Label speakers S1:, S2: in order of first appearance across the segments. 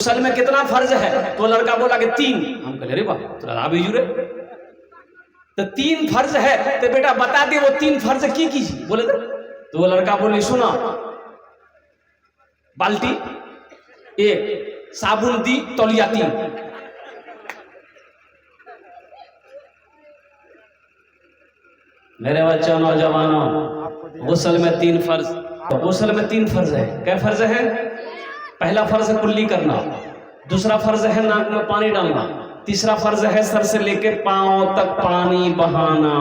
S1: غسل میں کتنا فرض ہے؟ تو لڑکا بولا کہ 3. ہم کہے رے باپ تو آپ ہی جڑے تو 3 فرض ہے تو بیٹا بتا دے وہ 3 فرض کی بولے تو وہ لڑکا بولے سنا بالٹی 1 صابن دی تولیہ 3. میرے بچوں نوجوانوں غسل میں 3 فرض غسل میں 3 فرض ہے. کیا فرض ہے؟ پہلا فرض ہے کلی کرنا, دوسرا فرض ہے ناک میں پانی ڈالنا, تیسرا فرض ہے سر سے لے کے پاؤں تک پانی بہانا,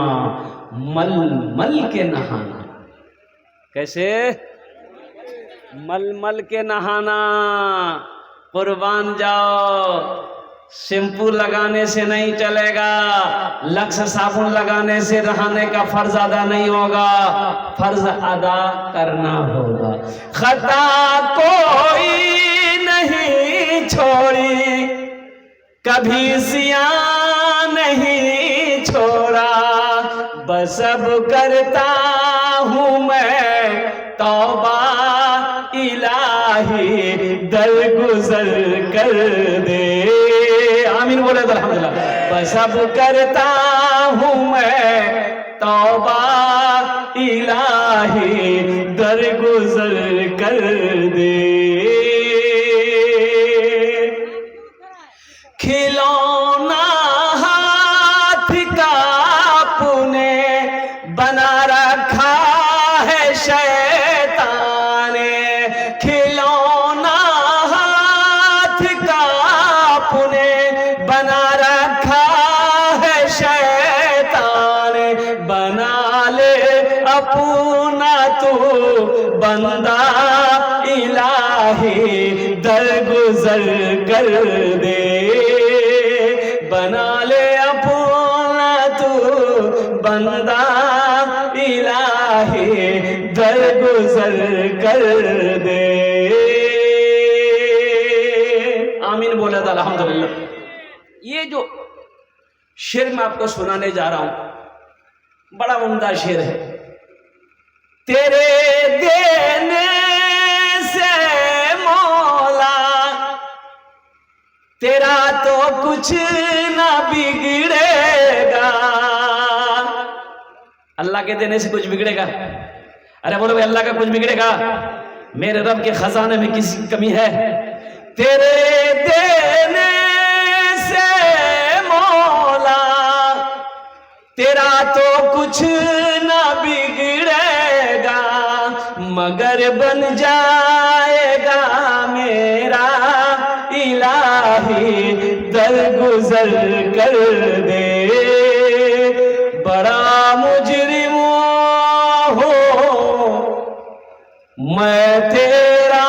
S1: مل مل کے نہانا. کیسے؟ مل مل کے نہانا. قربان جاؤ, شیمپو لگانے سے نہیں چلے گا, لکس صابن لگانے سے نہانے کا فرض ادا نہیں ہوگا, فرض ادا کرنا ہوگا. خطا کوئی نہیں چھوڑی, کبھی سیاہ نہیں چھوڑا, بس اب کرتا ہوں میں توبہ الہی, درگزر کر دے. آمین بولے تو الحمدللہ. بس اب کرتا ہوں میں توبہ الہی, درگزر کر دے. کھلونا ہاتھ کا اپنے بنا رکھا ہے شیطان نے, کھلونا ہاتھ کا اپنے بنا رکھا ہے شیطان نے. بنا لے اپنا تو بندہ الہی, درگزر کر دے. بنا لے اپنا تو بندہ الہی, درگزر کر دے. آمین بولا تھا الحمدللہ. یہ جو شعر میں آپ کو سنانے جا رہا ہوں بڑا عمدہ شعر ہے. تیرے دینے سے مولا تیرا تو کچھ نہ بگڑے گا. اللہ کے دینے سے کچھ بگڑے گا؟ ارے بولو بھائی اللہ کا کچھ بگڑے گا؟ میرے رب کے خزانے میں کسی کمی ہے؟ تیرے دینے سے مولا تیرا تو کچھ نہ بگڑے گا, مگر بن جائے گا میرا الہی, درگزر کر دے. بڑا مجرم ہوں میں تیرا,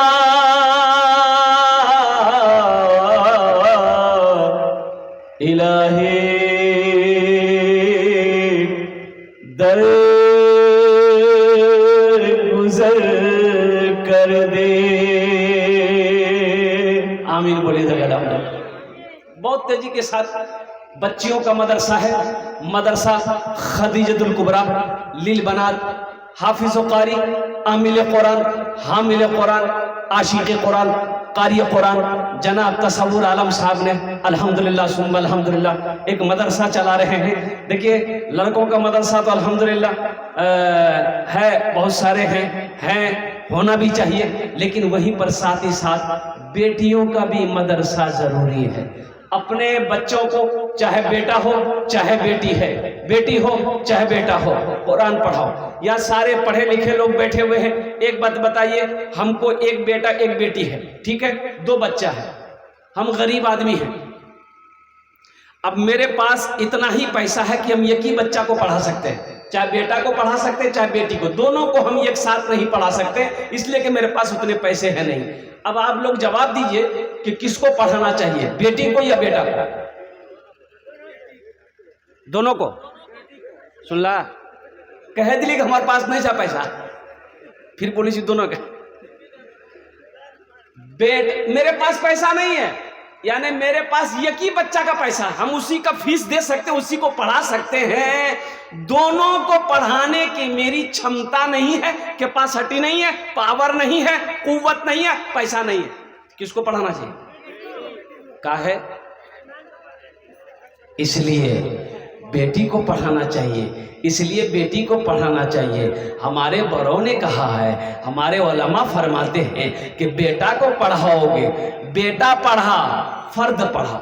S1: الہی درگزر کر دے. آمین بولیے تو الحمدللہ. بہت تیزی کے ساتھ بچیوں کا مدرسہ ہے, مدرسہ خدیجۃ الکبریٰ للبنات, حافظ و قاری, عامل قرآن, حامل قرآن, عاشق قرآن, قاری قرآن جناب تصور عالم صاحب نے الحمدللہ ثم الحمدللہ ایک مدرسہ چلا رہے ہیں. دیکھیے لڑکوں کا مدرسہ تو الحمدللہ ہے, بہت سارے ہیں, ہونا بھی چاہیے, لیکن وہیں پر ساتھ ہی ساتھ بیٹیوں کا بھی مدرسہ ضروری ہے. اپنے بچوں کو چاہے بیٹا ہو چاہے بیٹی ہے, بیٹی ہو چاہے بیٹا ہو, قرآن پڑھاؤ. یا سارے پڑھے لکھے لوگ بیٹھے ہوئے ہیں, ایک بات بتائیے, ہم کو ایک بیٹا ایک بیٹی ہے, ٹھیک ہے, 2 بچہ ہے, ہم غریب آدمی ہیں. اب میرے پاس اتنا ہی پیسہ ہے کہ ہم ایک ہی بچہ کو پڑھا سکتے ہیں, چاہے بیٹا کو پڑھا سکتے ہیں چاہے بیٹی کو, دونوں کو ہم ایک ساتھ نہیں پڑھا سکتے, اس لیے کہ میرے پاس اتنے پیسے ہیں نہیں. اب آپ لوگ جواب دیجئے کہ کس کو پڑھانا چاہیے, بیٹی کو یا بیٹا کو؟ دونوں کو. سن لا, کہہ دلی کہ ہمارے پاس نہیں تھا پیسہ, پھر بولی سی دونوں کے میرے پاس پیسہ نہیں ہے, یعنی میرے پاس ایک ہی بچہ کا پیسہ, ہم اسی کا فیس دے سکتے ہیں, اسی کو پڑھا سکتے ہیں. دونوں کو پڑھانے کی میری چھمتا نہیں ہے, کیپاسٹی نہیں ہے, پاور نہیں ہے, قوت نہیں ہے, پیسہ نہیں ہے. کس کو پڑھانا چاہیے؟ کا ہے، اس لیے بیٹی کو پڑھانا چاہیے، اس لیے بیٹی کو پڑھانا چاہیے۔ ہمارے بڑوں نے کہا ہے، ہمارے علماء فرماتے ہیں کہ بیٹا کو پڑھاؤ گے، بیٹا پڑھا فرد پڑھا،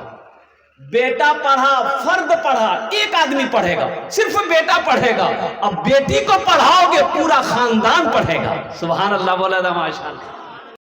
S1: بیٹا پڑھا فرد پڑھا، ایک آدمی پڑھے گا، صرف بیٹا پڑھے گا۔ اب بیٹی کو پڑھاؤ گے پورا خاندان پڑھے گا۔ سبحان اللہ، بولا تھا ماشاءاللہ۔